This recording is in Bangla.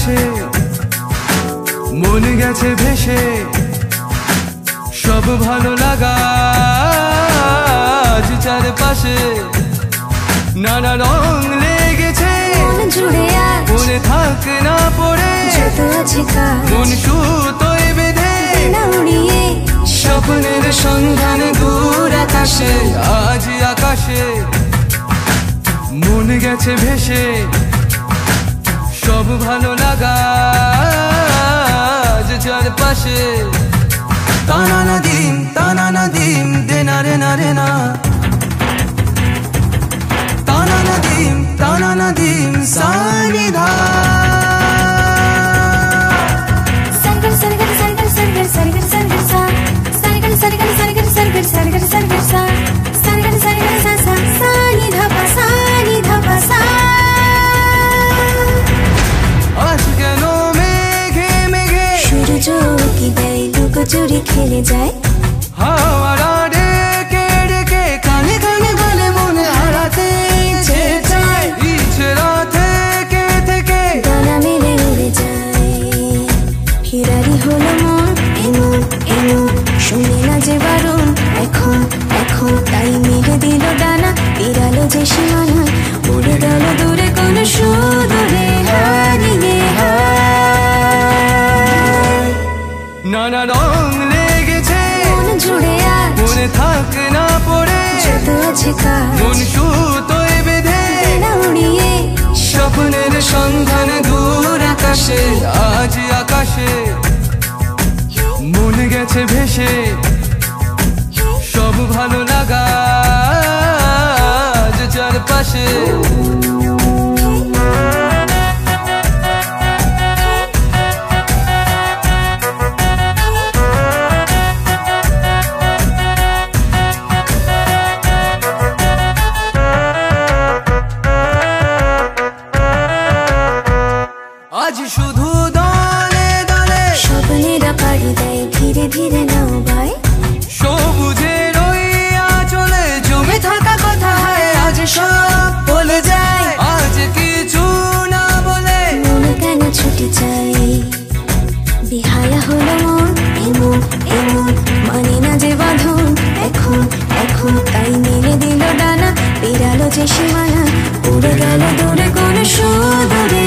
আকাশে মন গেছে ভেসে, সব ভালো লাগা আজ চারপাশে। নানা রং লেগেছে মন জুড়ে আজ, মনে থাক না পড়ে যত আছে কাজ, মন সুতোয় বেঁধে না উড়িয়ে স্বপ্নের সন্ধান দূর আকাশে। আজ আকাশে মন গেছে ভেসে, সব ভালো লাগা আজ চারপাশে। তানা নদীম দেনা রে না রে না, তানা নদীম সানিধা। सरगर सरगर सरगर सरगर सरगर सरगर सा, सरगर सरगर सरगर सरगर सरगर सरगर सा, सरगर सरगर सा सा सा नि ध प सा नि ध प सा। আজ কেন মেঘে মেঘে সূর্য কি দেয় লুকোচুরি খেলে যায়, হাওয়ারা ডেকে ডেকে কানে কানে বলে মনে হারাতে ইচ্ছে চায়। ইচ্ছেরা থেকে থেকে ডানা মেলে উড়ে যায়, ফিরারি হলো মন এমন এমন, শুনে না যে বারণ এখন এখন, তাই মেলে দিল ডানা বিড়ালো যে সীমানা, উড়ে গেল দূরে কোন সুদূরে হারিয়ে হায়। নানা রং লেগেছে মন জুড়ে আজ, মনে থাক না পড়ে যত আছে কাজ, মন সুতোয় বেঁধে না উড়িয়ে স্বপ্নের সন্ধান দূর আকাশে। আজ আকাশে মন গেছে ভেসে, সব ভালো লাগা আজ চারপাশে। আজ শুধু দলে দলে স্বপ্নেরা পাড়ি দেয় ধীরে ধীরে নাও ভাই, সবুজের ওই আঁচলে জমে থাকা কথা হয় আজ সব বলে যায়। আজ কিছু না বলে মন কেন ছুটে চাই, বিহায়া হলো মন এমন এমন, মানে না যে বাঁধন এখন এখন, তাই মেলে দিল ডানা বিড়ালো যে সীমানা, উড়ে গেল দূরে কোন সুদূরে